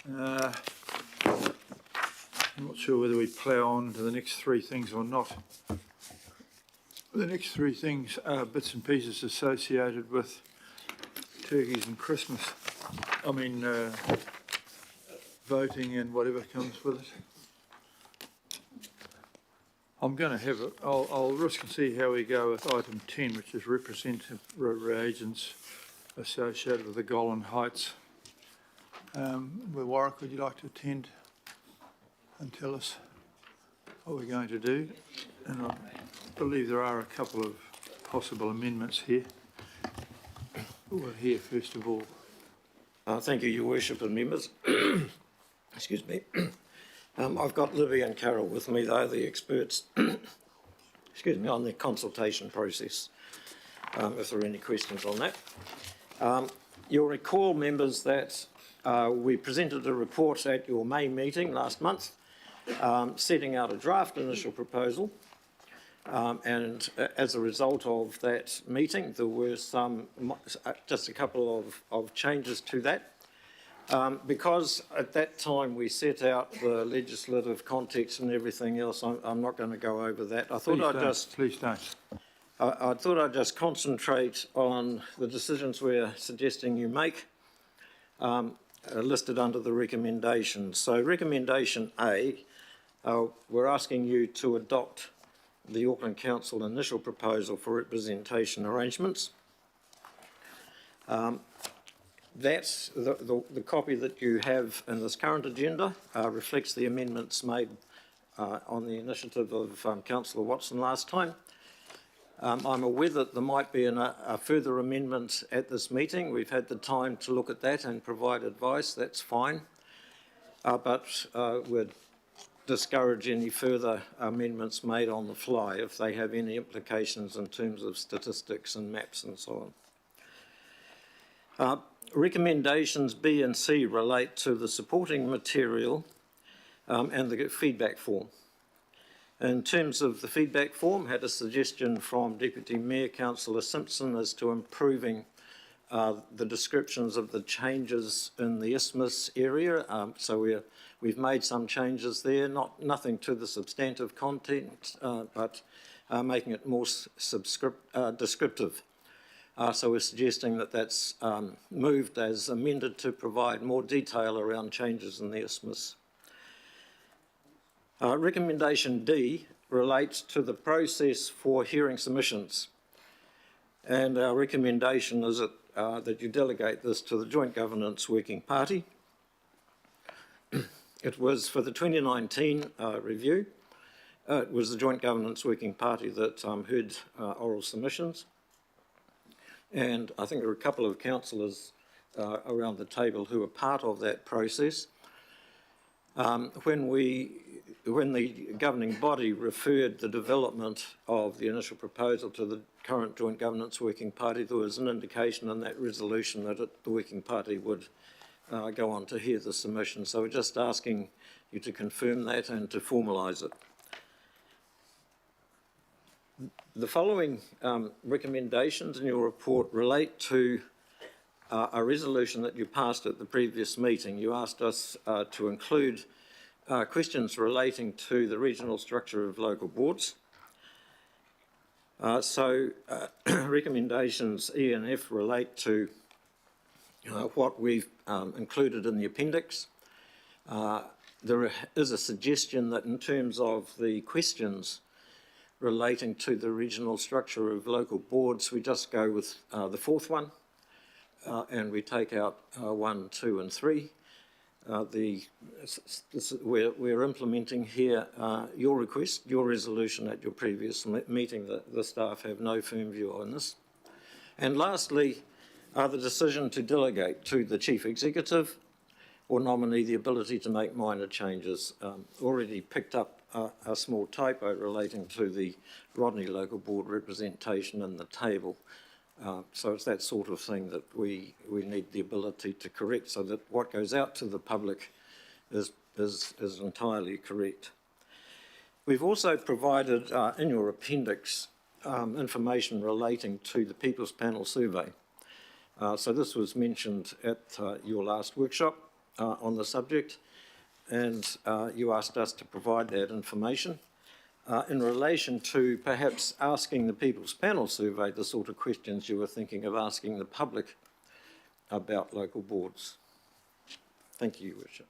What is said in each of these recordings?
I'm not sure whether we plough on to the next three things or not. The next three things are bits and pieces associated with turkeys and Christmas. I mean, voting and whatever comes with it. I'm going to have it. I'll risk and see how we go with item 10, which is representative reagents associated with the Golan Heights. Warwick, would you like to attend and tell us what we're going to do? And I believe there are a couple of possible amendments here. We'll hear first of all. Thank you, Your Worship and members. Excuse me. I've got Libby and Carol with me. They're the experts excuse me, on the consultation process, if there are any questions on that. You'll recall, members, that we presented a report at your May meeting last month, setting out a draft initial proposal. And as a result of that meeting, there were just a couple of changes to that. Because at that time we set out the legislative context and everything else, I'm not going to go over that. I thought Please don't. I thought I'd just concentrate on the decisions we're suggesting you make, listed under the recommendations. So recommendation A, we're asking you to adopt the Auckland Council initial proposal for representation arrangements. That's the copy that you have in this current agenda reflects the amendments made on the initiative of Councillor Watson last time. I'm aware that there might be a further amendment at this meeting. We've had the time to look at that and provide advice. That's fine. But we'd discourage any further amendments made on the fly if they have any implications in terms of statistics and maps and so on. Recommendations B and C relate to the supporting material and the feedback form. In terms of the feedback form, had a suggestion from Deputy Mayor Councillor Simpson as to improving the descriptions of the changes in the isthmus area. So we've made some changes there, nothing to the substantive content, but making it more descriptive. So we're suggesting that that's moved as amended to provide more detail around changes in the isthmus. Recommendation D relates to the process for hearing submissions. And our recommendation is that you delegate this to the Joint Governance Working Party. It was for the 2019 review. It was the Joint Governance Working Party that heard oral submissions. And I think there were a couple of councillors around the table who were part of that process. When the governing body referred the development of the initial proposal to the current Joint Governance Working Party, there was an indication in that resolution that the Working Party would go on to hear the submission. So we're just asking you to confirm that and to formalise it. The following recommendations in your report relate to a resolution that you passed at the previous meeting. You asked us to include questions relating to the regional structure of local boards. Recommendations E and F relate to what we've included in the appendix. There is a suggestion that in terms of the questions relating to the regional structure of local boards, we just go with the fourth one and we take out 1, 2 and 3. We're implementing here your request, your resolution at your previous meeting. The staff have no firm view on this. And lastly, the decision to delegate to the Chief Executive or nominee the ability to make minor changes. Already picked up a small typo relating to the Rodney Local Board representation in the table. So it's that sort of thing that we need the ability to correct so that what goes out to the public is entirely correct. We've also provided in your appendix information relating to the People's Panel survey. So this was mentioned at your last workshop. on the subject, and you asked us to provide that information in relation to perhaps asking the People's Panel Survey the sort of questions you were thinking of asking the public about local boards. Thank you, Your Worship.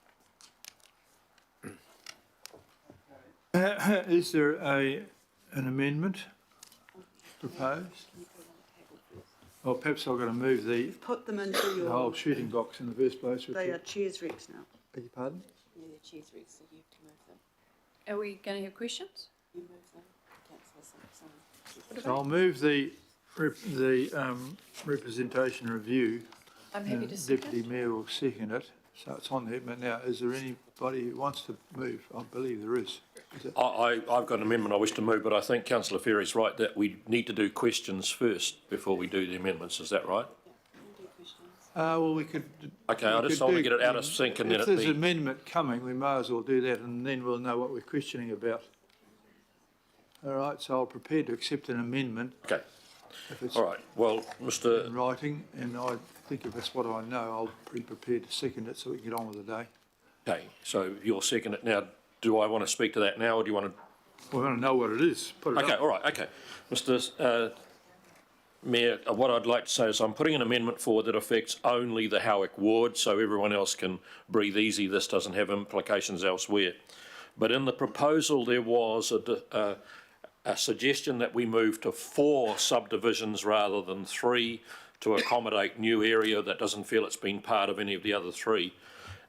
Is there an amendment proposed? Well, perhaps I've got to move the Put them into your. whole shooting box in the first place. They are chairs Rex now. Beg your pardon? Yeah, they're chairs, Rex, so you have to move them. Are we going to have questions? You move them. Councillor Simpson. So I'll move the representation review. I'm happy to Deputy second. Mayor will second it, so it's on there. But now, is there anybody who wants to move? I believe there is. I've got an amendment I wish to move, but I think Councillor Ferry's right that we need to do questions first before we do the amendments. Is that right? Well, we could. Okay, I just want to get it out of sync and then if it there's be. an amendment coming, we may as well do that, and then we'll know what we're questioning about. All right, so I'll prepare to accept an amendment Okay, if it's all right. Well, in writing, and I think if that's what I know, I'll be prepared to second it so we can get on with the day. Okay, so you'll second it now. Do I want to speak to that now, or do you want to? We want to know what it is. Put it Okay, up. all right, okay. Mr. Mayor, what I'd like to say is I'm putting an amendment forward that affects only the Howick ward, so everyone else can breathe easy. This doesn't have implications elsewhere. But in the proposal, there was a suggestion that we move to 4 subdivisions rather than 3 to accommodate new area that doesn't feel it's been part of any of the other 3.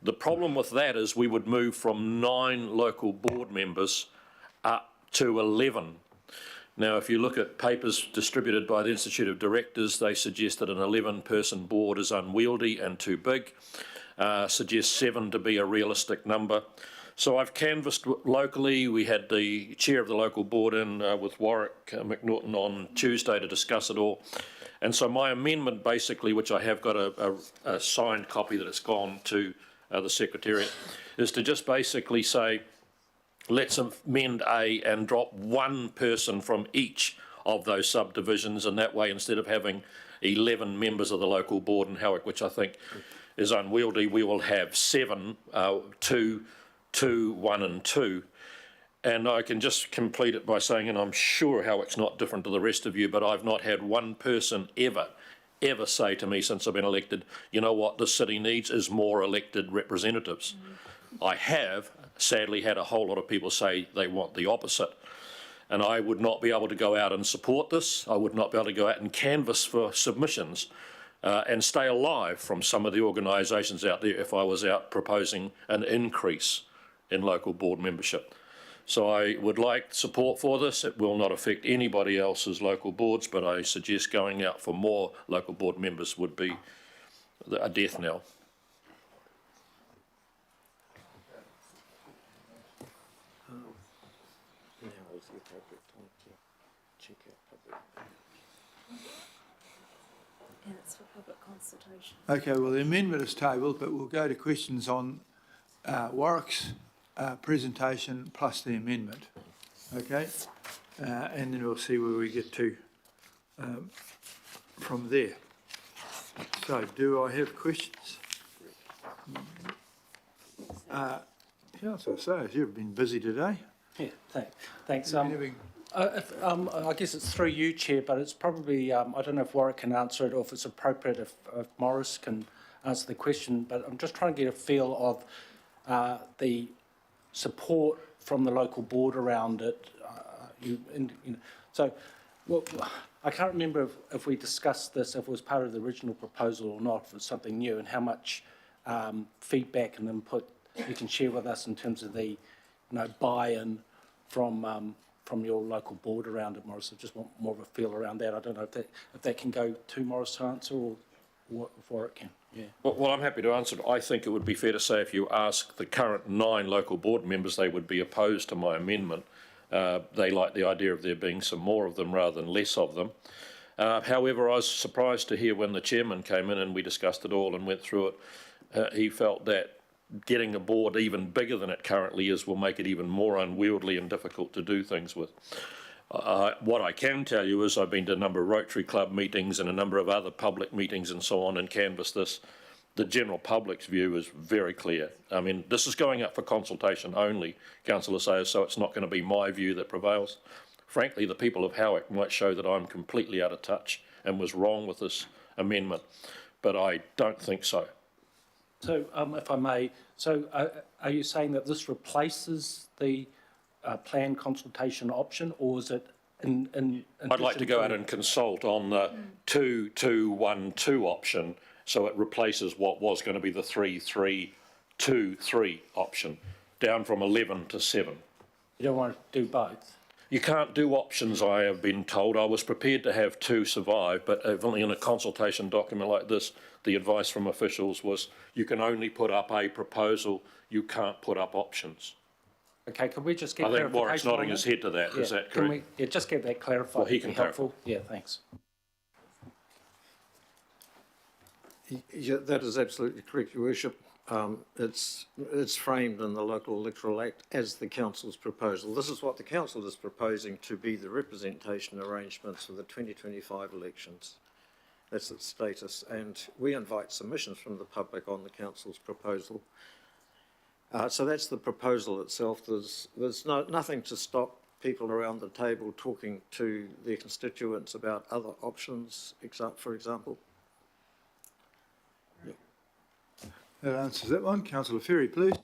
The problem with that is we would move from 9 local board members up to 11. Now, if you look at papers distributed by the Institute of Directors, they suggest that an 11-person board is unwieldy and too big, suggest 7 to be a realistic number. So I've canvassed locally. We had the chair of the local board in with Warwick McNaughton on Tuesday to discuss it all. And so my amendment basically, which I have got a signed copy that has gone to the Secretariat, is to just basically say, let's amend A and drop 1 person from each of those subdivisions, and that way, instead of having 11 members of the local board in Howick, which I think is unwieldy, we will have 7, 2, 1 and 2. And I can just complete it by saying, and I'm sure Howick's not different to the rest of you, but I've not had one person ever say to me since I've been elected, you know what this city needs is more elected representatives. I have sadly had a whole lot of people say they want the opposite. And I would not be able to go out and support this. I would not be able to go out and canvass for submissions and stay alive from some of the organisations out there if I was out proposing an increase in local board membership. So I would like support for this. It will not affect anybody else's local boards, but I suggest going out for more local board members would be a death knell. Now is the appropriate time to check out public. And it's for public consultation. Okay, well, the amendment is tabled, but we'll go to questions on Warwick's presentation plus the amendment. Okay? And then we'll see where we get to from there. So, do I have questions? Councillor Sayers, you've been busy today. Yeah, thanks. You've been having- I guess it's through you, Chair, but it's probably, I don't know if Warwick can answer it or if it's appropriate if Morris can answer the question, but I'm just trying to get a feel of the support from the local board around it. So, well, I can't remember if we discussed this, if it was part of the original proposal or not, if it's something new, and how much feedback and input you can share with us in terms of the buy-in from your local board around it, Morris. I just want more of a feel around that. I don't know if that can go to Morris to answer or if Warwick can. Yeah. Well, I'm happy to answer it. I think it would be fair to say if you ask the current 9 local board members, they would be opposed to my amendment. They like the idea of there being some more of them rather than less of them. However, I was surprised to hear when the chairman came in and we discussed it all and went through it, he felt that getting a board even bigger than it currently is will make it even more unwieldy and difficult to do things with. What I can tell you is I've been to a number of Rotary Club meetings and a number of other public meetings and so on and canvassed this. the general public's view is very clear. I mean, this is going up for consultation only, Councillor Sayers, so it's not going to be my view that prevails. Frankly, the people of Howick might show that I'm completely out of touch and was wrong with this amendment, but I don't think so. So, if I may, so are you saying that this replaces the plan consultation option, or is it in I'd like to go out addition and consult on the 2-2-1-2 option, so it replaces what was going to be the 3-3-2-3 option, down from 11 to 7. You don't want to do both? You can't do options, I have been told. I was prepared to have 2 survive, but only in a consultation document like this, the advice from officials was you can only put up a proposal, you can't put up options. Okay, can we just get I think Warwick's clarification on nodding his head to that. Is that Can correct? we just get that clarified? Well, he It'd be can helpful. Yeah, thanks. Yeah, that is absolutely correct, Your Worship. It's framed in the Local Electoral Act as the council's proposal. This is what the council is proposing to be the representation arrangements for the 2025 elections. That's its status, and we invite submissions from the public on the council's proposal. So that's the proposal itself. There's nothing to stop people around the table talking to their constituents about other options, for example. That answers that one. Councillor Ferry, please.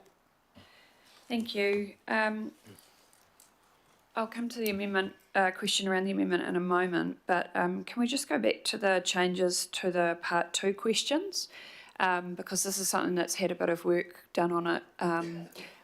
Thank you. I'll come to the amendment, question around the amendment in a moment, but can we just go back to the changes to the part 2 questions? Because this is something that's had a bit of work done on it.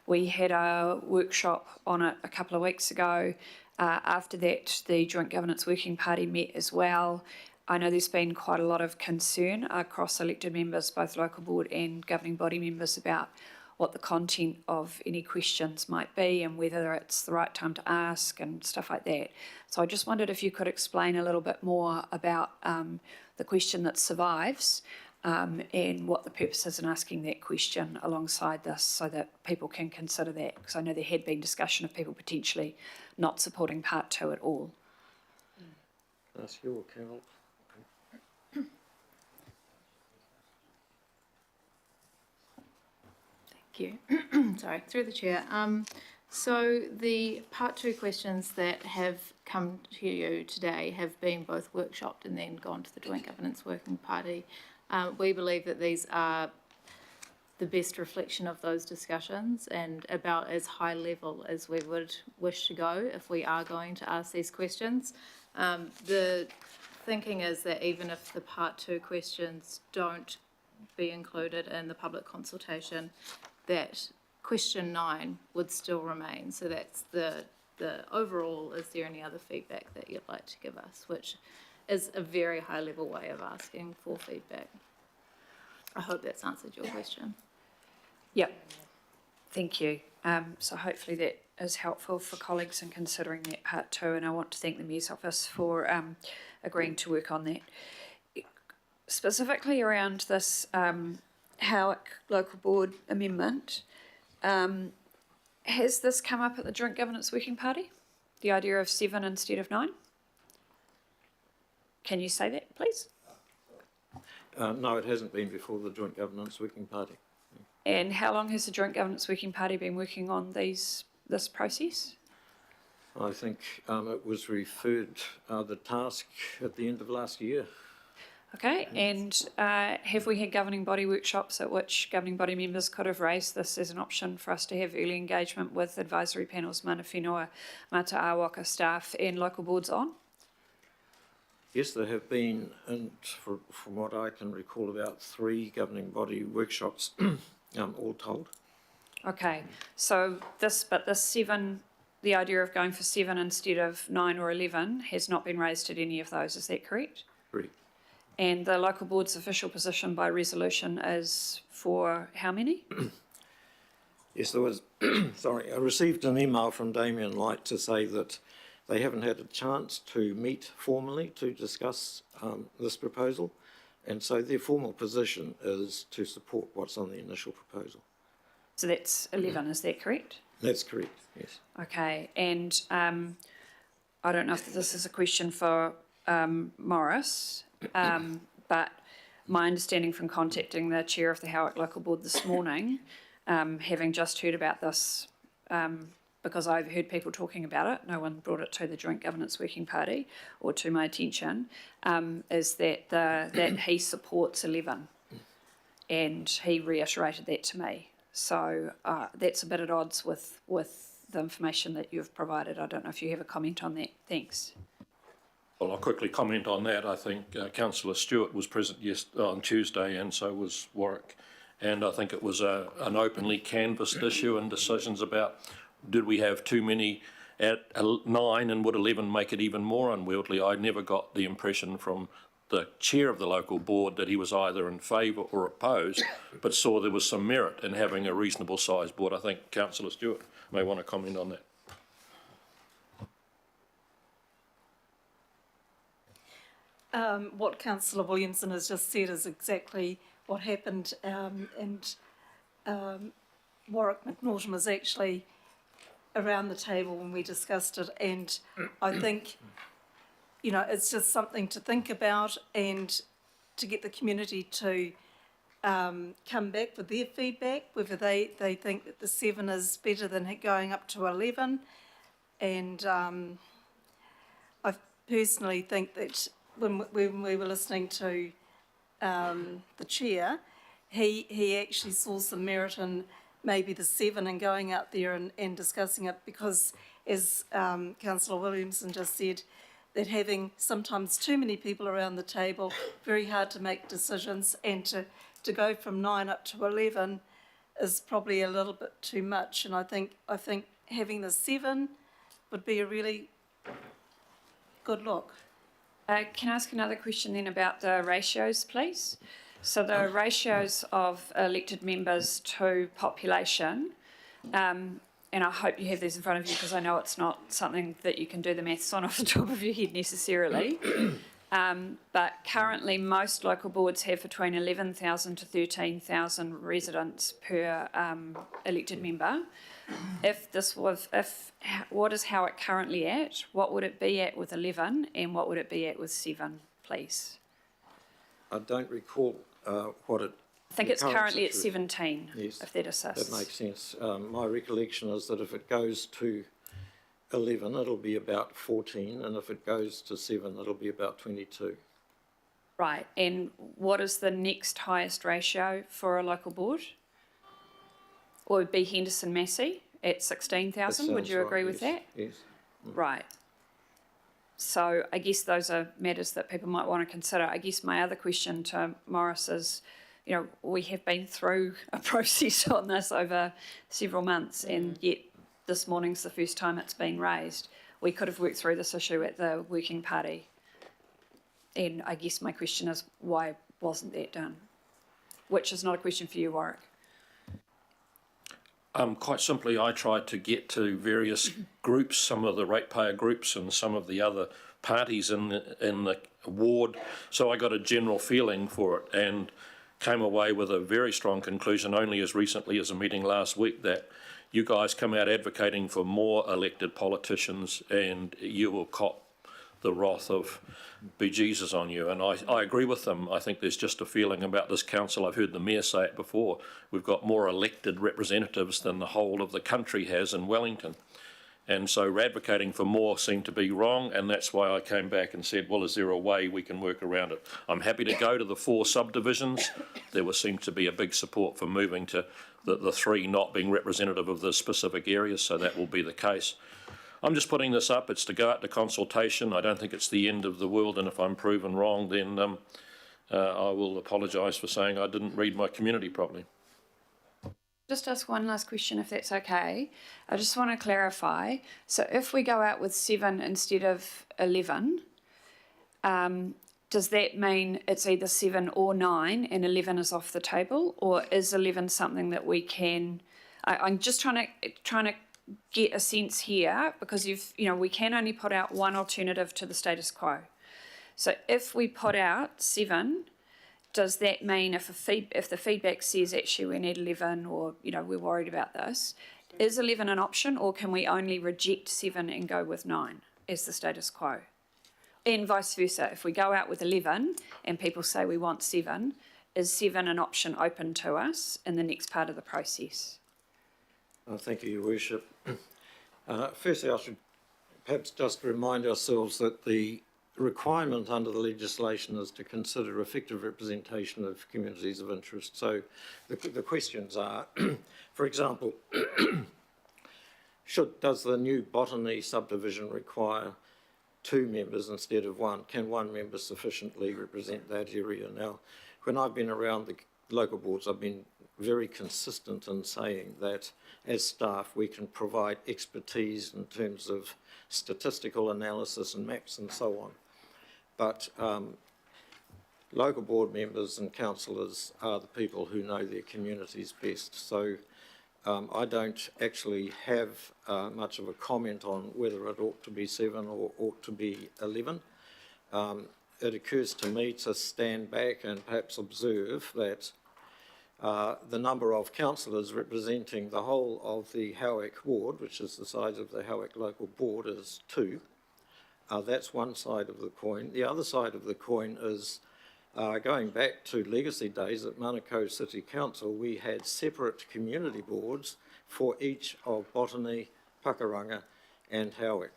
We had a workshop on it a couple of weeks ago. After that, the Joint Governance Working Party met as well. I know there's been quite a lot of concern across elected members, both local board and governing body members, about what the content of any questions might be and whether it's the right time to ask and stuff like that. So I just wondered if you could explain a little bit more about the question that survives and what the purpose is in asking that question alongside this, so that people can consider that, because I know there had been discussion of people potentially not supporting part 2 at all. That's your Carol. Thank you. Sorry, through the chair. So the part 2 questions that have come to you today have been both workshopped and then gone to the Joint Governance Working Party. We believe that these are the best reflection of those discussions and about as high level as we would wish to go if we are going to ask these questions. The thinking is that even if the part 2 questions don't be included in the public consultation, that question 9 would still remain. So that's the overall, is there any other feedback that you'd like to give us, which is a very high level way of asking for feedback. I hope that's answered your question. Yep, thank you. So hopefully that is helpful for colleagues in considering that part 2, and I want to thank the Mayor's Office for agreeing to work on that. Specifically around this Howick Local Board amendment, has this come up at the Joint Governance Working Party? The idea of 7 instead of 9? Can you say that, please? No, it hasn't been before the Joint Governance Working Party. And how long has the Joint Governance Working Party been working on this process? I think it was referred, the task, at the end of last year. Okay, and have we had governing body workshops at which governing body members could have raised this as an option for us to have early engagement with advisory panels, mana whenua, mata awaka staff and local boards on? Yes, there have been, and from what I can recall, about 3 governing body workshops, all told. Okay, so this 7, the idea of going for 7 instead of 9 or 11 has not been raised at any of those, is that correct? Correct. And the local board's official position by resolution is for how many? Yes, there was, sorry, I received an email from Damien Light to say that they haven't had a chance to meet formally to discuss this proposal, and so their formal position is to support what's on the initial proposal. So that's 11, is that correct? That's correct, yes. Okay, and I don't know if this is a question for Morris, but my understanding from contacting the chair of the Howick Local Board this morning, having just heard about this, because I overheard people talking about it, no one brought it to the Joint Governance Working Party or to my attention, is that that he supports 11, and he reiterated that to me. So that's a bit at odds with the information that you've provided. I don't know if you have a comment on that. Thanks. Well, I'll quickly comment on that. I think Councillor Stewart was present on Tuesday, and so was Warwick. And I think it was an openly canvassed issue and decisions about, did we have too many at 9 and would 11 make it even more unwieldy? I never got the impression from the chair of the local board that he was either in favour or opposed, but saw there was some merit in having a reasonable sized board. I think Councillor Stewart may want to comment on that. What Councillor Williamson has just said is exactly what happened, and Warwick McNaughton was actually around the table when we discussed it, and I think, you know, it's just something to think about and to get the community to come back with their feedback, whether they think that the 7 is better than going up to 11, and I personally think that when we were listening to the chair, he actually saw some merit in maybe the 7 and going out there and discussing it, because as Councillor Williamson just said, that having sometimes too many people around the table, very hard to make decisions, and to go from 9 up to 11 is probably a little bit too much. And I think having the 7 would be a really good look. Can I ask another question then about the ratios, please? So the ratios of elected members to population, and I hope you have these in front of you because I know it's not something that you can do the maths on off the top of your head necessarily, but currently most local boards have between 11,000 to 13,000 residents per elected member. What is Howick currently at? What would it be at with 11, and what would it be at with 7, please? I don't recall what it... I think it's currently at 17, yes, if that assists. That makes sense. My recollection is that if it goes to 11, it'll be about 14, and if it goes to 7, it'll be about 22. Right, and what is the next highest ratio for a local board? Or would be Henderson Massey at 16,000? Would you agree with that? Yes. Right. So I guess those are matters that people might want to consider. I guess my other question to Morris is, you know, we have been through a process on this over several months, and yet this morning's the first time it's been raised. We could have worked through this issue at the working party. And I guess my question is, why wasn't that done? Which is not a question for you, Warwick. Quite simply, I tried to get to various groups, some of the ratepayer groups and some of the other parties in the ward, so I got a general feeling for it and came away with a very strong conclusion only as recently as a meeting last week that you guys come out advocating for more elected politicians and you will cop the wrath of bejesus on you. And I agree with them. I think there's just a feeling about this council. I've heard the mayor say it before. We've got more elected representatives than the whole of the country has in Wellington. And so advocating for more seemed to be wrong, and that's why I came back and said, well, is there a way we can work around it? I'm happy to go to the 4 subdivisions. There seemed to be a big support for moving to the 3 not being representative of the specific areas, so that will be the case. I'm just putting this up. It's to go out to consultation. I don't think it's the end of the world, and if I'm proven wrong, then I will apologise for saying I didn't read my community properly. Just ask one last question, if that's okay. I just want to clarify. So if we go out with 7 instead of 11, does that mean it's either 7 or 9 and 11 is off the table, or is 11 something that we can? I'm just trying to get a sense here, because we can only put out one alternative to the status quo. So if we put out 7, does that mean if the feedback says actually we need 11, or we're worried about this, is 11 an option, or can we only reject 7 and go with 9 as the status quo? And vice versa, if we go out with 11 and people say we want 7, is 7 an option open to us in the next part of the process? Thank you, Your Worship. Firstly, I should perhaps just remind ourselves that the requirement under the legislation is to consider effective representation of communities of interest. So the questions are, for example, does the new botany subdivision require 2 members instead of 1? Can 1 member sufficiently represent that area? Now, when I've been around the local boards, I've been very consistent in saying that as staff we can provide expertise in terms of statistical analysis and maps and so on. But local board members and councillors are the people who know their communities best. So I don't actually have much of a comment on whether it ought to be 7 or ought to be 11. It occurs to me to stand back and perhaps observe that the number of councillors representing the whole of the Howick ward, which is the size of the Howick local board, is 2. That's one side of the coin. The other side of the coin is going back to legacy days at Manukau City Council, we had separate community boards for each of Botany, Pakuranga and Howick.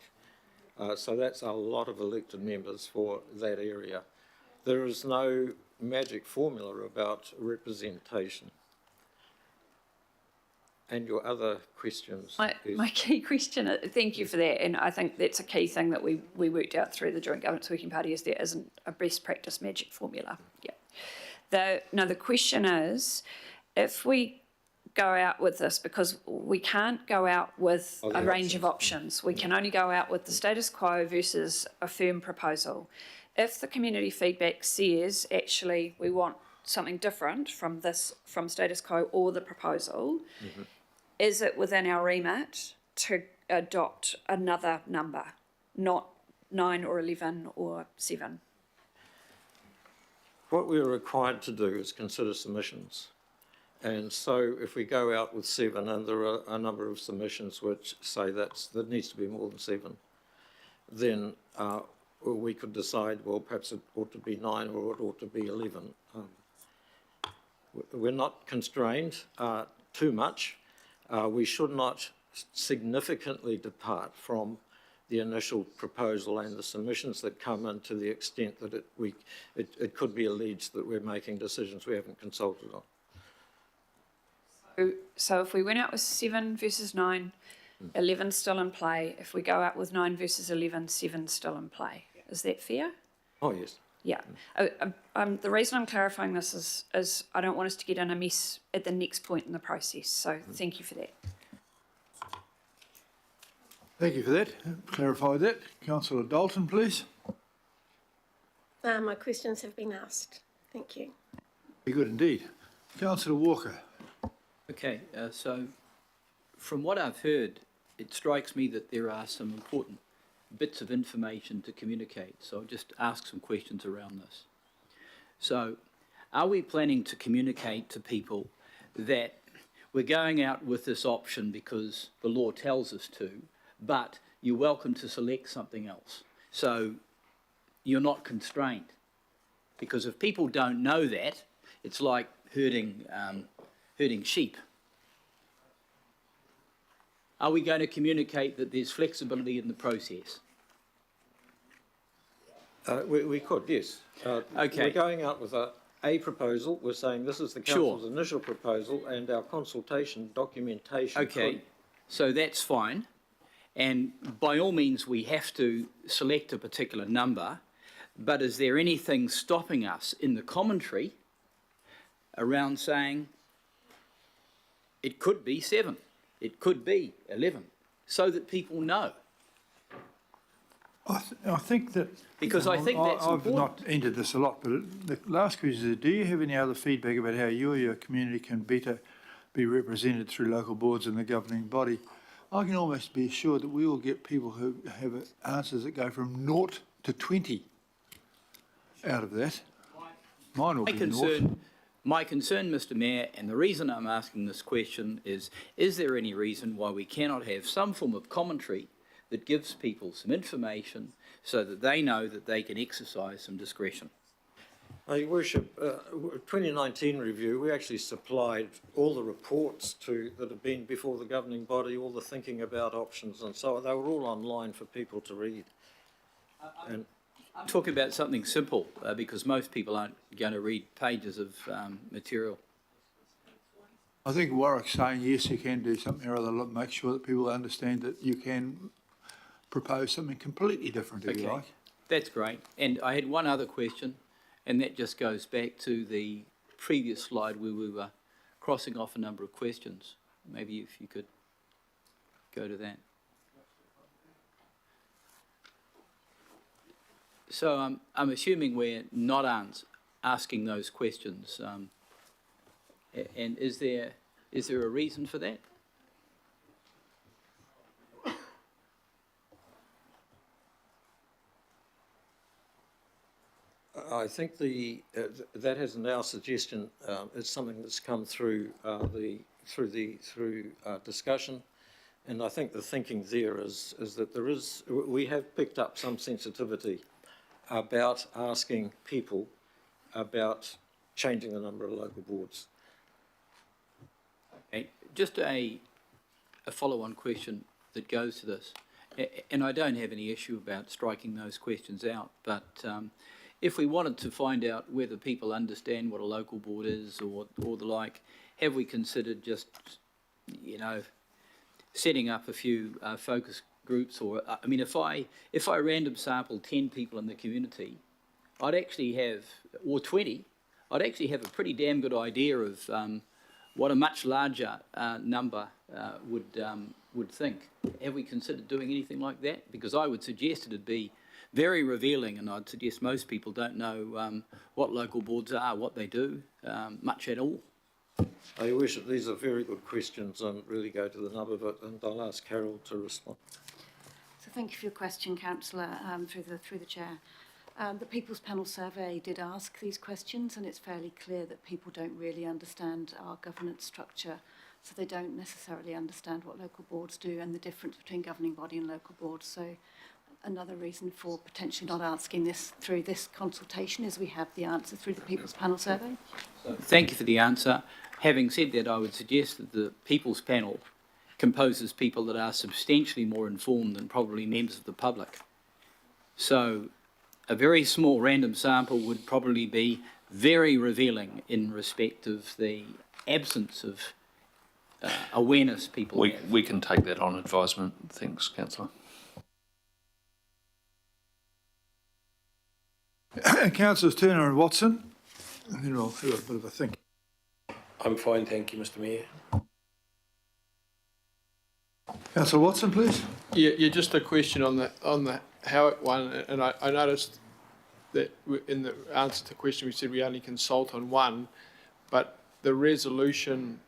So that's a lot of elected members for that area. There is no magic formula about representation. And your other questions? My key question, thank you for that, and I think that's a key thing that we worked out through the Joint Governance Working Party, is there isn't a best practice magic formula. Yeah. The question is, if we go out with this, because we can't go out with a range of options, we can only go out with the status quo versus a firm proposal. If the community feedback says, actually, we want something different from status quo or the proposal, is it within our remit to adopt another number, not 9 or 11 or 7? What we're required to do is consider submissions. And so if we go out with 7 and there are a number of submissions which say that needs to be more than 7, then we could decide, well, perhaps it ought to be 9 or it ought to be 11. We're not constrained too much. We should not significantly depart from the initial proposal and the submissions that come in, to the extent that it could be alleged that we're making decisions we haven't consulted on. So if we went out with 7 versus 9, 11 still in play. If we go out with 9 versus 11, 7 still in play. Is that fair? Oh, yes. Yeah. The reason I'm clarifying this is I don't want us to get in a mess at the next point in the process. So thank you for that. Thank you for that. Clarify that. Councillor Dalton, please. My questions have been asked. Thank you. Very good indeed. Councillor Walker. Okay, so from what I've heard, it strikes me that there are some important bits of information to communicate. So I'll just ask some questions around this. So are we planning to communicate to people that we're going out with this option because the law tells us to, but you're welcome to select something else? So you're not constrained. Because if people don't know that, it's like herding sheep. Are we going to communicate that there's flexibility in the process? We could, yes. Okay. We're going out with a proposal. We're saying this is the council's initial proposal, and our consultation documentation. Okay, so that's fine. And by all means, we have to select a particular number, but is there anything stopping us in the commentary around saying it could be 7, it could be 11, so that people know? I think that... Because I think that's I've important. not entered this a lot, but the last question is, do you have any other feedback about how you or your community can better be represented through local boards and the governing body? I can almost be assured that we will get people who have answers that go from 0 to 20 out of that. Mine will be 0. My concern, Mr Mayor, and the reason I'm asking this question is there any reason why we cannot have some form of commentary that gives people some information so that they know that they can exercise some discretion. Your Worship, 2019 review, we actually supplied all the reports that have been before the governing body, all the thinking about options and so on. They were all online for people to read. And I'm talking about something simple because most people aren't going to read pages of material. I think Warwick's saying, yes, you can do something or other, make sure that people understand that you can propose something completely different if you like. That's great. And I had one other question, and that just goes back to the previous slide where we were crossing off a number of questions. Maybe if you could go to that. So I'm assuming we're not asking those questions. And is there a reason for that? I think that isn't our suggestion. It's something that's come through discussion, and I think the thinking there is that we have picked up some sensitivity about asking people about changing the number of local boards. Okay. Just a follow-on question that goes to this, and I don't have any issue about striking those questions out, but if we wanted to find out whether people understand what a local board is or the like, have we considered just, setting up a few focus groups? Or I mean, if I random sample 10 people in the community, I'd actually have, or 20, I'd actually have a pretty damn good idea of what a much larger number would think. Have we considered doing anything like that? Because I would suggest it'd be very revealing, and I'd suggest most people don't know what local boards are, what they do, much at all. Your Worship, these are very good questions and really go to the nub of it, and I'll ask Carol to respond. So thank you for your question, Councillor, through the chair. The People's Panel survey did ask these questions, and it's fairly clear that people don't really understand our governance structure, so they don't necessarily understand what local boards do and the difference between governing body and local boards. So another reason for potentially not asking this through this consultation is we have the answer through the People's Panel survey. Thank you for the answer. Having said that, I would suggest that the People's Panel composes people that are substantially more informed than probably members of the public. So a very small random sample would probably be very revealing in respect of the absence of awareness people have. We can take that on advisement. Thanks, Councillor. Councillors Turner and Watson, and then I'll have a bit of a think. I'm fine, thank you, Mr Mayor. Councillor Watson, please. Yeah, just a question on the Howick one, and I noticed that in the answer to the question we said we only consult on one, but the resolution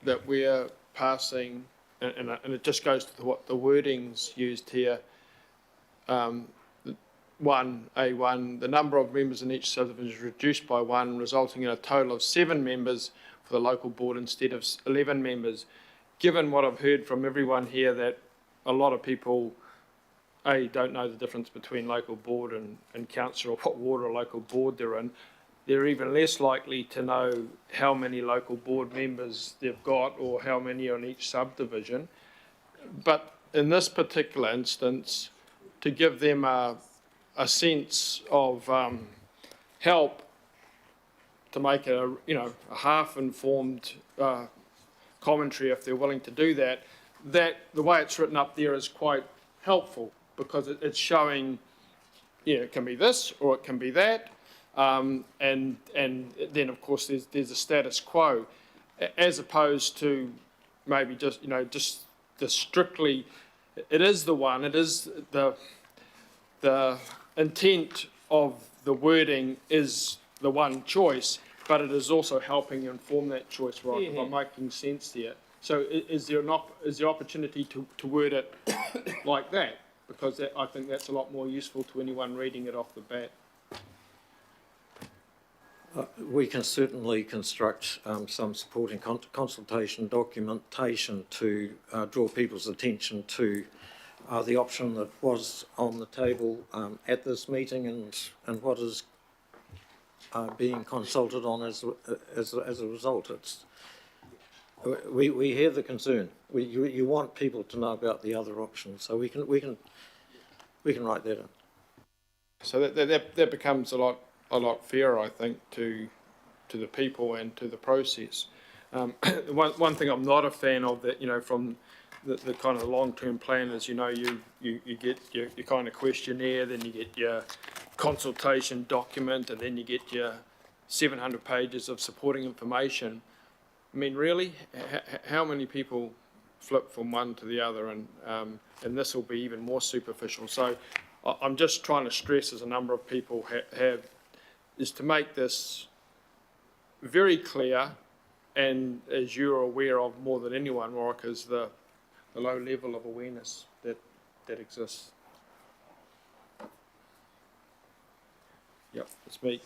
that we're passing, and it just goes to what the wording's used here. 1A1, the number of members in each subdivision is reduced by 1, resulting in a total of 7 members for the local board instead of 11 members. Given what I've heard from everyone here, that a lot of people, don't know the difference between local board and council, or what ward or local board they're in, they're even less likely to know how many local board members they've got or how many on each subdivision. But in this particular instance, to give them a sense of help to make a half-informed commentary, if they're willing to do that, that the way it's written up there is quite helpful, because it's showing, it can be this or it can be that, and then of course there's a status quo, as opposed to maybe just the strictly, it is the one, it is the intent of the wording is the one choice, but it is also helping inform that choice, right? If I'm making sense there. So is there opportunity to word it like that? Because I think that's a lot more useful to anyone reading it off the bat. We can certainly construct some supporting consultation documentation to draw people's attention to the option that was on the table at this meeting and what is being consulted on as a result. We hear the concern. You want people to know about the other options, so we can write that in. So that becomes a lot fairer, I think, to the people and to the process. One thing I'm not a fan of, that, you know, from the kind of long-term plan is, you know, you get your kind of questionnaire, then you get your consultation document, and then you get your 700 pages of supporting information. I mean, really, how many people flip from one to the other? And this will be even more superficial. So I'm just trying to stress, as a number of people have, is to make this very clear, and as you're aware of more than anyone, Warwick, is the low level of awareness that exists. Yep, that's me.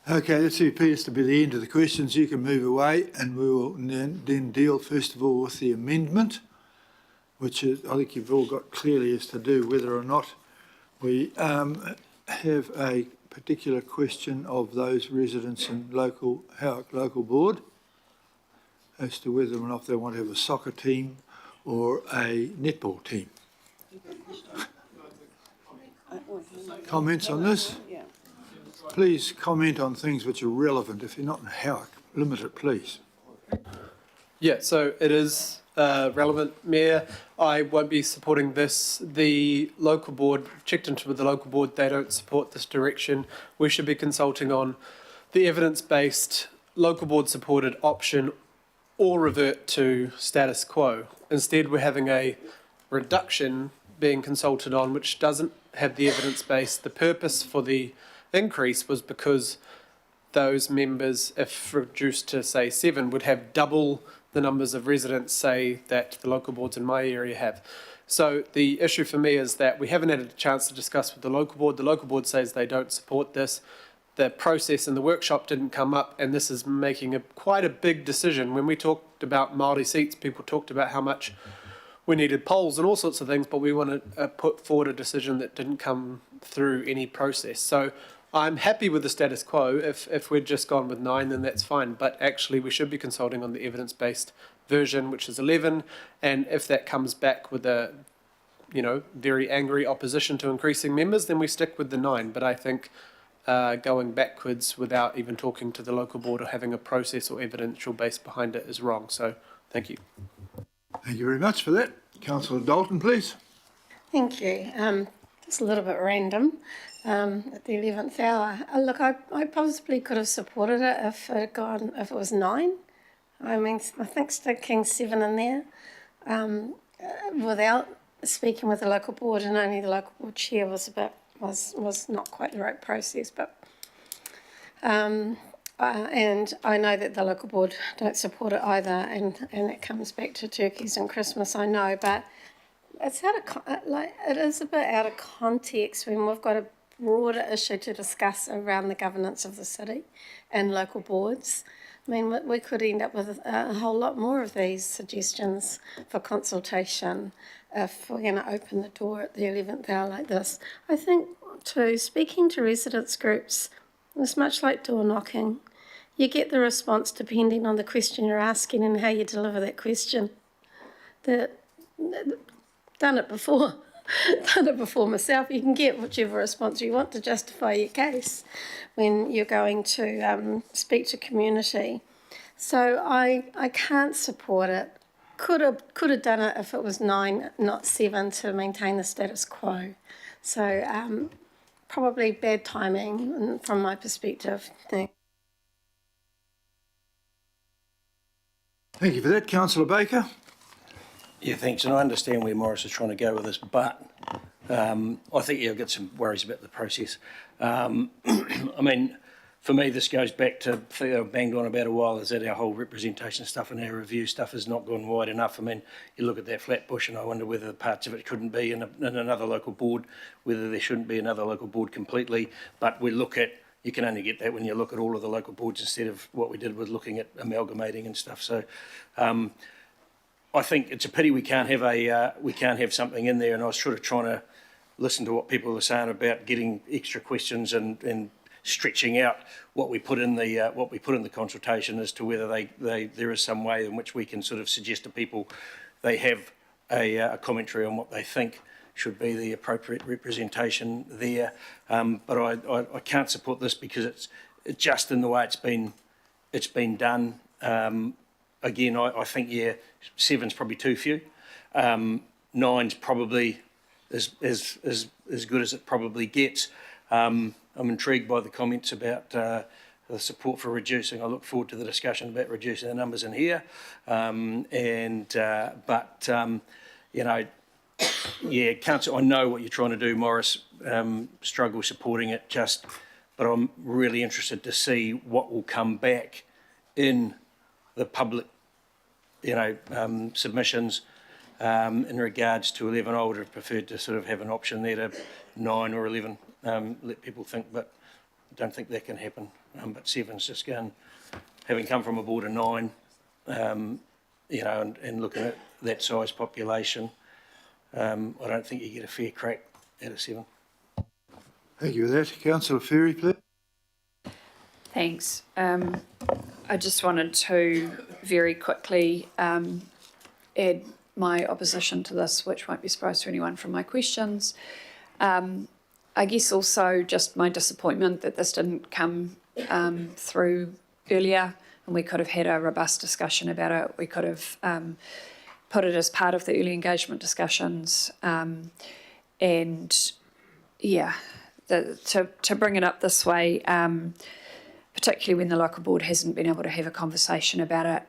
Okay, this appears to be the end of the questions. You can move away, and we will then deal first of all with the amendment, which is, I think you've all got clearly, is to do whether or not we have a particular question of those residents in Howick local board as to whether or not they want to have a soccer team or a netball team. Comments on this? Please comment on things which are relevant. If you're not in Howick, limit it, please. Yeah, so it is relevant, Mayor. I won't be supporting this. The local board, checked into with the local board, they don't support this direction. We should be consulting on the evidence-based local board supported option or revert to status quo. Instead, we're having a reduction being consulted on which doesn't have the evidence base. The purpose for the increase was because those members, if reduced to say 7, would have double the numbers of residents, say, that the local boards in my area have. So the issue for me is that we haven't had a chance to discuss with the local board. The local board says they don't support this. The process in the workshop didn't come up, and this is making quite a big decision. When we talked about Māori seats, people talked about how much we needed polls and all sorts of things, but we want to put forward a decision that didn't come through any process. So I'm happy with the status quo. If we'd just gone with 9, then that's fine. But actually, we should be consulting on the evidence-based version, which is 11. And if that comes back with a, very angry opposition to increasing members, then we stick with the 9. But I think going backwards without even talking to the local board or having a process or evidential base behind it is wrong. So thank you. Thank you very much for that. Councillor Dalton, please. Thank you. Just a little bit random at the 11th hour. Look, I possibly could have supported it if it was 9. I mean, I think sticking 7 in there without speaking with the local board, and only the local board chair was not quite the right process. But and I know that the local board don't support it either, and it comes back to turkeys and Christmas, I know, but it's it is a bit out of context when we've got a broader issue to discuss around the governance of the city and local boards. I mean, we could end up with a whole lot more of these suggestions for consultation if we're going to open the door at the 11th hour like this. I think, too, speaking to residents groups is much like door knocking. You get the response depending on the question you're asking and how you deliver that question. Done it before myself. You can get whichever response you want to justify your case when you're going to speak to community. So I can't support it. Could have done it if it was 9, not 7, to maintain the status quo. So probably bad timing from my perspective. Thank you for that. Councillor Baker. Yeah, thanks. And I understand where Morris is trying to go with this, but I think you'll get some worries about the process. I mean, for me, this goes back to banged on about a while, is that our whole representation stuff and our review stuff has not gone wide enough. I mean, you look at that flat bush and I wonder whether parts of it couldn't be in another local board, whether there shouldn't be another local board completely. But we look at, you can only get that when you look at all of the local boards instead of what we did with looking at amalgamating and stuff. So I think it's a pity we can't have something in there, and I was sort of trying to listen to what people were saying about getting extra questions and stretching out what we put in the consultation as to whether there is some way in which we can sort of suggest to people they have a commentary on what they think should be the appropriate representation there. But I can't support this because it's just in the way it's been done. Again, I think, yeah, 7's probably too few. 9's probably as good as it probably gets. I'm intrigued by the comments about the support for reducing. I look forward to the discussion about reducing the numbers in here. You know, yeah, Council, I know what you're trying to do, Morris. Struggle supporting it, but I'm really interested to see what will come back in the public, you know, submissions in regards to 11. I would have preferred to sort of have an option there to 9 or 11, let people think, but I don't think that can happen. But 7's just going, having come from a board of 9, you know, and looking at that size population, I don't think you get a fair crack out of 7. Thank you for that. Councillor Ferry, please. Thanks. I just wanted to very quickly add my opposition to this, which won't be a surprise to anyone from my questions. I guess also just my disappointment that this didn't come through earlier, and we could have had a robust discussion about it. We could have put it as part of the early engagement discussions, and yeah, to bring it up this way, particularly when the local board hasn't been able to have a conversation about it,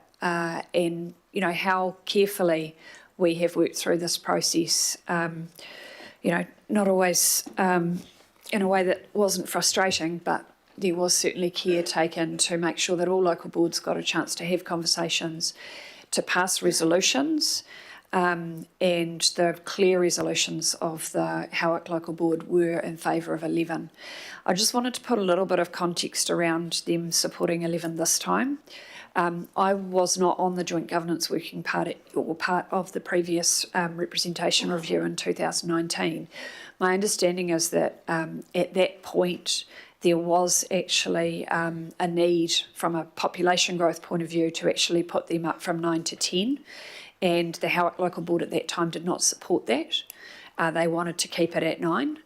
and you know how carefully we have worked through this process. You know, not always in a way that wasn't frustrating, but there was certainly care taken to make sure that all local boards got a chance to have conversations, to pass resolutions, and the clear resolutions of the Howick Local Board were in favour of 11. I just wanted to put a little bit of context around them supporting 11 this time. I was not on the Joint Governance Working Party or part of the previous representation review in 2019. My understanding is that at that point there was actually a need from a population growth point of view to actually put them up from 9 to 10, and the Howick Local Board at that time did not support that. They wanted to keep it at 9.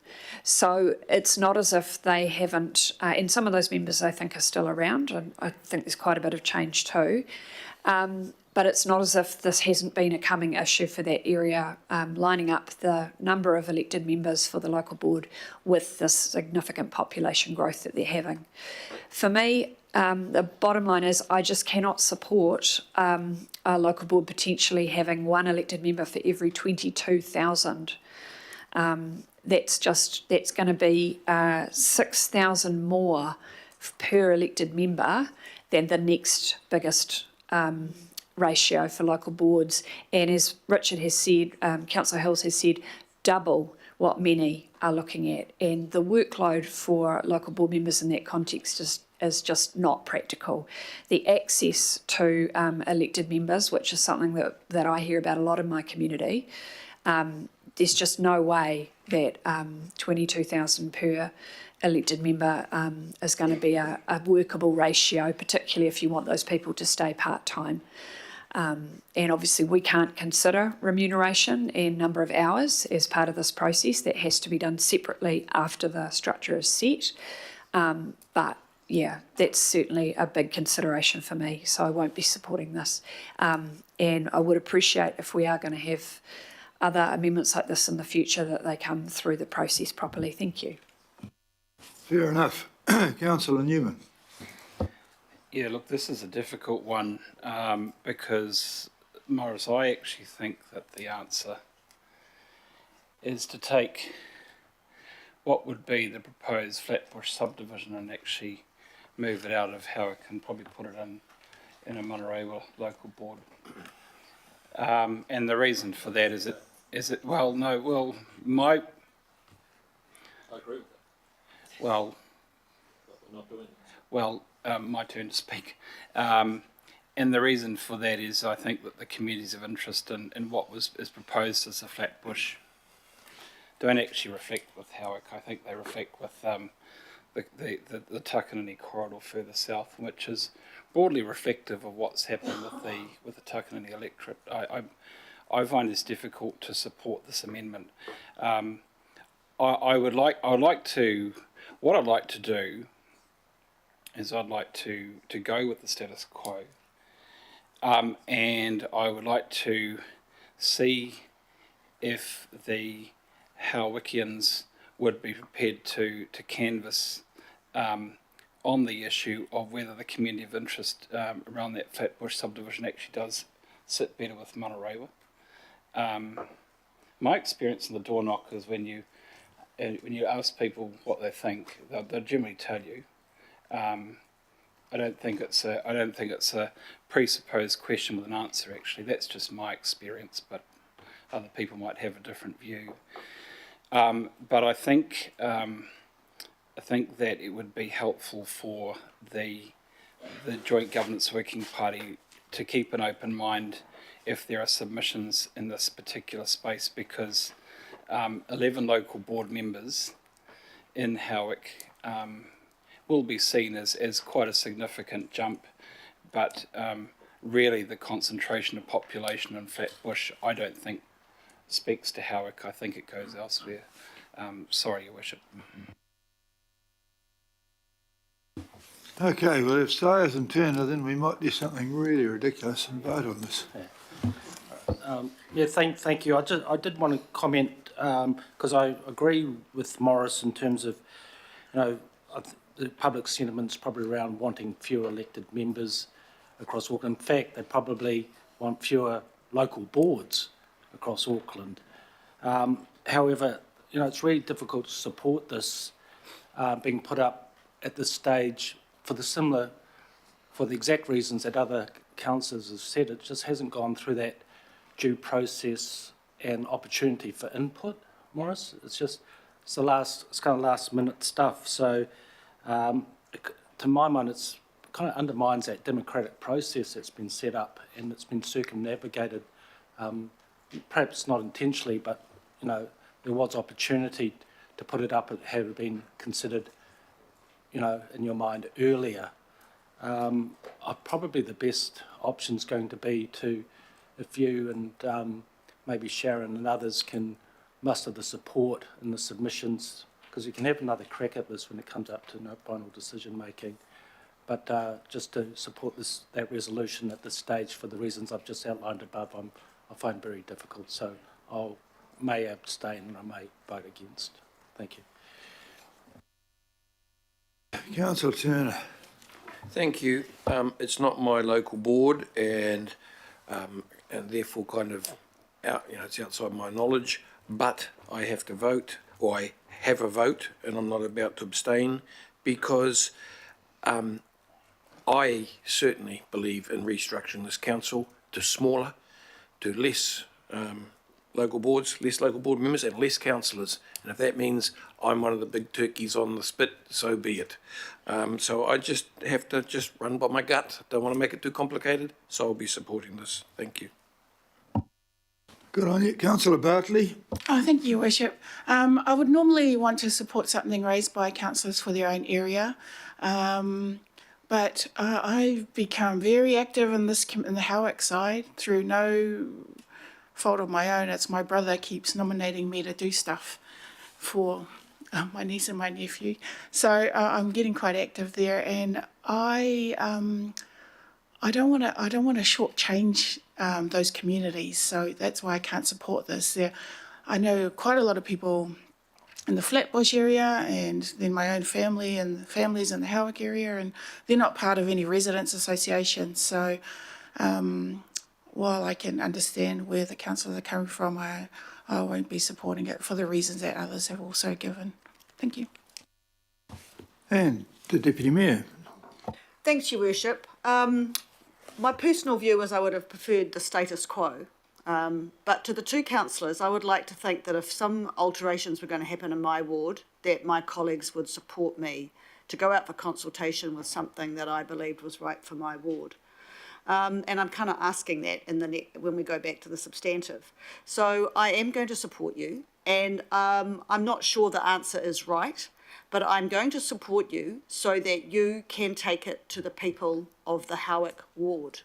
So it's not as if they haven't, and some of those members I think are still around, and I think there's quite a bit of change too. But it's not as if this hasn't been a coming issue for that area, lining up the number of elected members for the local board with this significant population growth that they're having. For me, the bottom line is I just cannot support a local board potentially having 1 elected member for every 22,000. That's going to be 6,000 more per elected member than the next biggest ratio for local boards. And as Richard has said, Councillor Hills has said, double what many are looking at. And the workload for local board members in that context is just not practical. The access to elected members, which is something that I hear about a lot in my community, there's just no way that 22,000 per elected member is going to be a workable ratio, particularly if you want those people to stay part-time. And obviously we can't consider remuneration and number of hours as part of this process. That has to be done separately after the structure is set. But yeah, that's certainly a big consideration for me, so I won't be supporting this. And I would appreciate if we are going to have other amendments like this in the future that they come through the process properly. Thank you. Fair enough. Councillor Newman. Yeah, look, this is a difficult one because, Morris, I actually think that the answer is to take what would be the proposed Flatbush subdivision and actually move it out of Howick and probably put it in a Manarewa local board. And the reason for that is I agree with that. Well, but we're not doing it. Well, my turn to speak. and the reason for that is I think that the communities of interest in what is proposed as the Flatbush don't actually reflect with Howick. I think they reflect with the Takanini corridor further south, which is broadly reflective of what's happened with the Takanini electorate. I find this difficult to support this amendment. What I'd like to do is I'd like to go with the status quo, and I would like to see if the Howickians would be prepared to canvass on the issue of whether the community of interest around that Flatbush subdivision actually does sit better with Manarewa. My experience in the door knock is when you ask people what they think, they'll generally tell you. I don't think it's a presupposed question with an answer. Actually, that's just my experience, but other people might have a different view. But I think that it would be helpful for the Joint Governance Working Party to keep an open mind if there are submissions in this particular space, because 11 local board members in Howick will be seen as quite a significant jump, but really the concentration of population in Flatbush I don't think speaks to Howick. I think it goes elsewhere. Sorry, Your Worship. Okay, well, if Sayers and Turner, then we might do something really ridiculous and vote on this. Thank you. I did want to comment because I agree with Morris in terms of, the public sentiment's probably around wanting fewer elected members across Auckland. In fact, they probably want fewer local boards across Auckland. However, it's really difficult to support this being put up at this stage for the exact reasons that other councillors have said. It just hasn't gone through that due process and opportunity for input, Morris. It's kind of last minute stuff. So to my mind, it's kind of undermines that democratic process that's been set up and it's been circumnavigated, perhaps not intentionally, but there was opportunity to put it up had it been considered in your mind earlier. Probably the best option's going to be if you and maybe Sharon and others can muster the support in the submissions, because you can have another crack at this when it comes up to final decision making. But just to support that resolution at this stage for the reasons I've just outlined above, I find very difficult. So I may abstain and I may vote against. Thank you. Councillor Turner. Thank you. It's not my local board, and therefore kind of it's outside my knowledge. But I have to vote, or I have a vote, and I'm not about to abstain because I certainly believe in restructuring this council to smaller, to less local boards, less local board members, and less councillors. And if that means I'm one of the big turkeys on the spit, so be it. So I just have to run by my gut. Don't want to make it too complicated, so I'll be supporting this. Thank you. Good on you. Councillor Bartley. Oh, thank you, Your Worship. I would normally want to support something raised by councillors for their own area, but I've become very active in the Howick side through no fault of my own. It's my brother keeps nominating me to do stuff for my niece and my nephew, so I'm getting quite active there, and I don't want to shortchange those communities, so that's why I can't support this. I know quite a lot of people in the Flatbush area, and then my own family and families in the Howick area, and they're not part of any residents association. So while I can understand where the councillors are coming from, I won't be supporting it for the reasons that others have also given. Thank you. And the Deputy Mayor. Thanks, Your Worship. My personal view is I would have preferred the status quo. But to the two councillors, I would like to think that if some alterations were going to happen in my ward, that my colleagues would support me to go out for consultation with something that I believed was right for my ward. And I'm kind of asking that in when we go back to the substantive. So I am going to support you, and I'm not sure the answer is right, but I'm going to support you so that you can take it to the people of the Howick ward.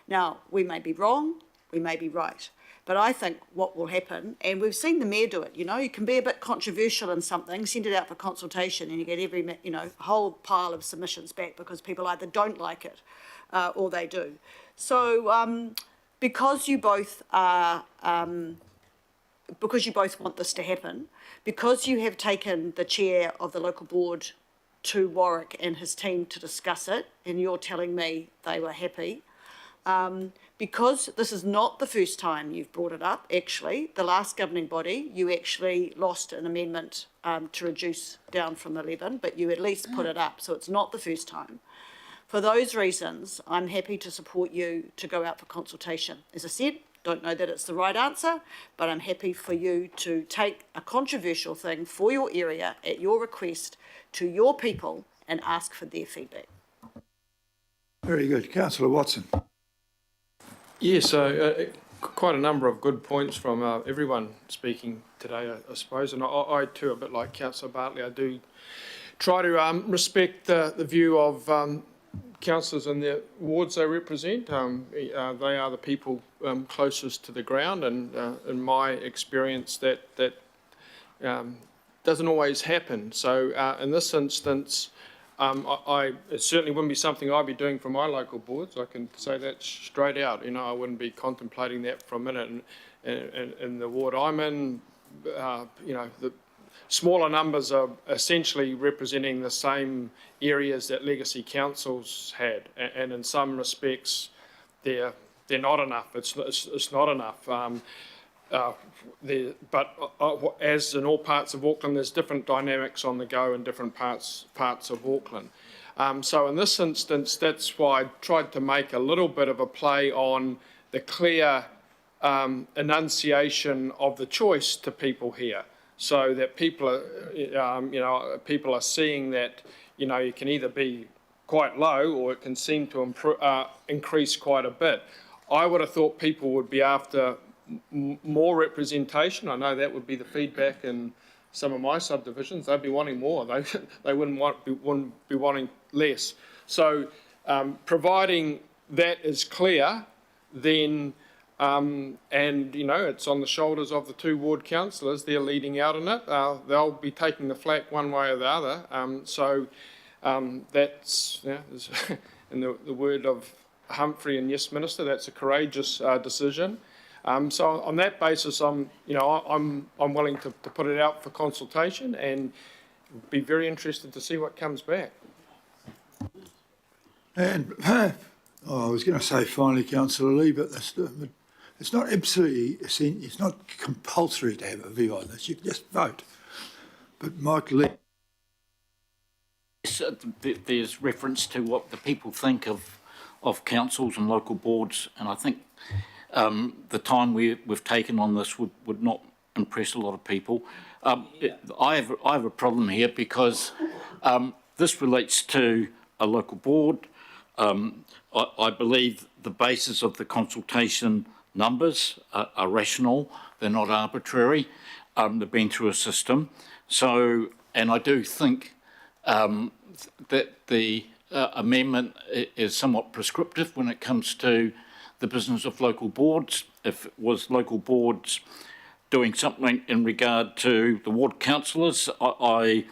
Now, we may be wrong, we may be right, but I think what will happen, and we've seen the mayor do it, you know, you can be a bit controversial in something, send it out for consultation, and you get a whole pile of submissions back because people either don't like it or they do. So because you both want this to happen, because you have taken the chair of the local board to Warwick and his team to discuss it, and you're telling me they were happy, because this is not the first time you've brought it up, actually, the last governing body, you actually lost an amendment to reduce down from 11, but you at least put it up, so it's not the first time. For those reasons, I'm happy to support you to go out for consultation. As I said, don't know that it's the right answer, but I'm happy for you to take a controversial thing for your area at your request to your people and ask for their feedback. Very good. Councillor Watson. Yeah, so quite a number of good points from everyone speaking today, I suppose. And I too, a bit like Councillor Bartley, I do try to respect the view of councillors and the wards they represent. They are the people closest to the ground, and in my experience that doesn't always happen. So in this instance, it certainly wouldn't be something I'd be doing for my local boards. I can say that straight out. You know, I wouldn't be contemplating that for a minute. And in the ward I'm in, you know, the smaller numbers are essentially representing the same areas that legacy councils had, and in some respects, they're not enough. It's not enough. As in all parts of Auckland, there's different dynamics on the go in different parts of Auckland. So in this instance, that's why I tried to make a little bit of a play on the clear enunciation of the choice to people here, so that people are, people are seeing that, you know, you can either be quite low or it can seem to increase quite a bit. I would have thought people would be after more representation. I know that would be the feedback in some of my subdivisions. They'd be wanting more. They wouldn't be wanting less. So providing that is clear, then and you know, it's on the shoulders of the two ward councillors. They're leading out in it. They'll be taking the flak one way or the other. That's, yeah, in the word of Humphrey and Yes Minister, that's a courageous decision. So on that basis, I'm willing to put it out for consultation and be very interested to see what comes back. And I was going to say finally, Councillor Lee, but it's not absolutely, it's not compulsory to have a view on this. You can just vote. But Mike Lee. There's reference to what the people think of councils and local boards, and I think the time we've taken on this would not impress a lot of people. I have a problem here because this relates to a local board. I believe the basis of the consultation numbers are rational. They're not arbitrary. They've been through a system. So, and I do think that the amendment is somewhat prescriptive when it comes to the business of local boards. If it was local boards doing something in regard to the ward councillors, I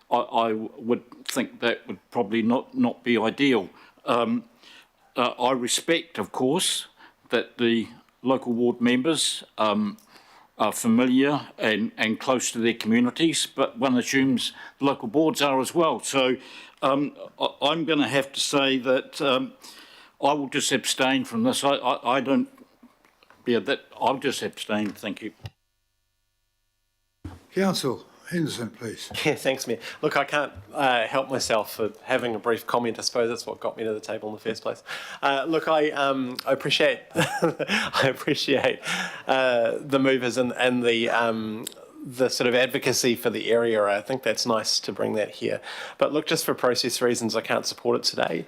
would think that would probably not be ideal. I respect, of course, that the local ward members are familiar and close to their communities, but one assumes the local boards are as well. So I'm going to have to say that I will just abstain from this. I don't, yeah, that I'll just abstain. Thank you. Council Henderson, please. Yeah, thanks, Mayor. Look, I can't help myself for having a brief comment. I suppose that's what got me to the table in the first place. Look, I appreciate I appreciate the movers and the sort of advocacy for the area. I think that's nice to bring that here. But look, just for process reasons, I can't support it today.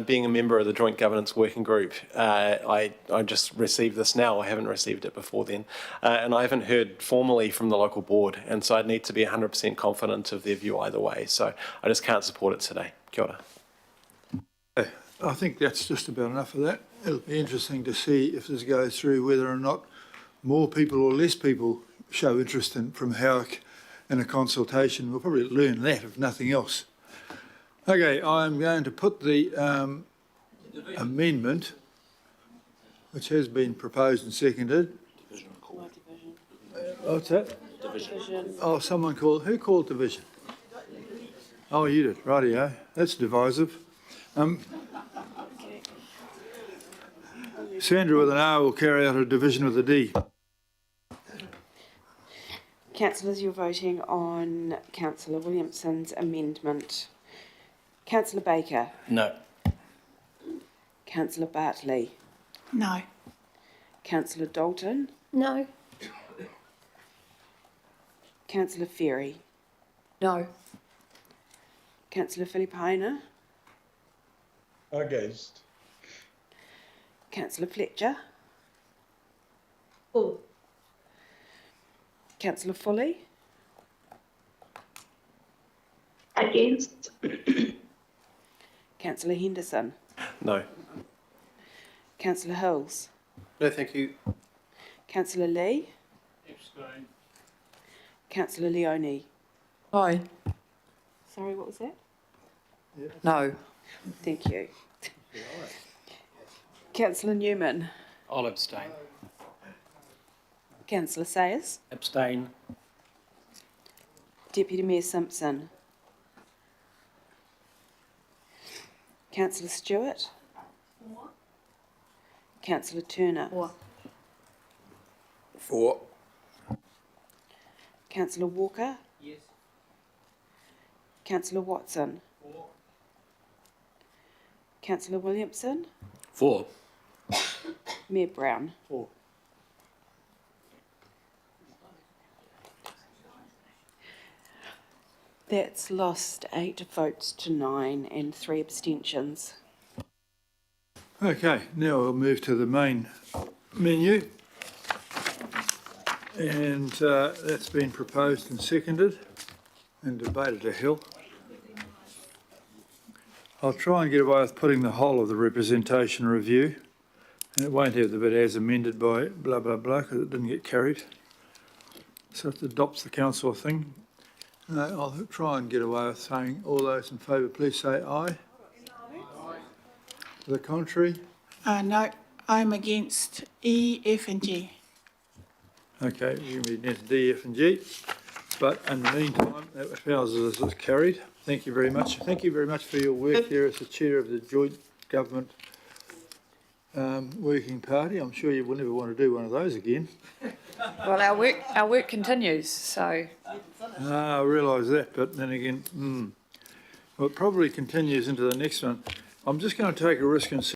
Being a member of the Joint Governance Working Group, I just received this now. I haven't received it before then. And I haven't heard formally from the local board. And so I'd need to be 100% confident of their view either way. So I just can't support it today. Kia ora. I think that's just about enough of that. It'll be interesting to see if this goes through, whether or not more people or less people show interest in, from Howick in a consultation. We'll probably learn that, if nothing else. Okay, I'm going to put the amendment, which has been proposed and seconded. What's that? Division. Oh, someone called, who called division? Oh, you did, rightio. That's divisive. Sandra with an R will carry out a division with a D. Councillors, you're voting on Councillor Williamson's amendment. Councillor Baker. No. Councillor Bartley. No. Councillor Dalton. No. Councillor Ferry. No. Councillor Filipaina. Against. Councillor Fletcher. For. Councillor Foley. Against. Councillor Henderson. No. Councillor Hills. No, thank you. Councillor Lee. Abstain. Councillor Leone. Aye. Sorry, what was that? No. Thank you. Councillor Newman. I'll abstain. Councillor Sayers. Abstain. Deputy Mayor Simpson. Councillor Stewart. Councillor Turner. For. Councillor Walker. Yes. Councillor Watson. For. Councillor Williamson. For. Mayor Brown. For. That's lost 8 votes to 9 and 3 abstentions. Okay, now we'll move to the main menu. And that's been proposed and seconded and debated a hill. I'll try and get away with putting the whole of the representation review. And it won't have the bit as amended by blah, blah, blah, because it didn't get carried. So it adopts the council thing. I'll try and get away with saying all those in favour, please say aye. Aye. To the contrary? No, I'm against E, F and G. Okay, you can be against D, F and G. But in the meantime, that passes as carried. Thank you very much. Thank you very much for your work there as the chair of the Joint Government Working Party. I'm sure you will never want to do one of those again. Well, our work continues, so. I realise that, but then again, well, it probably continues into the next one. I'm just going to take a risk and see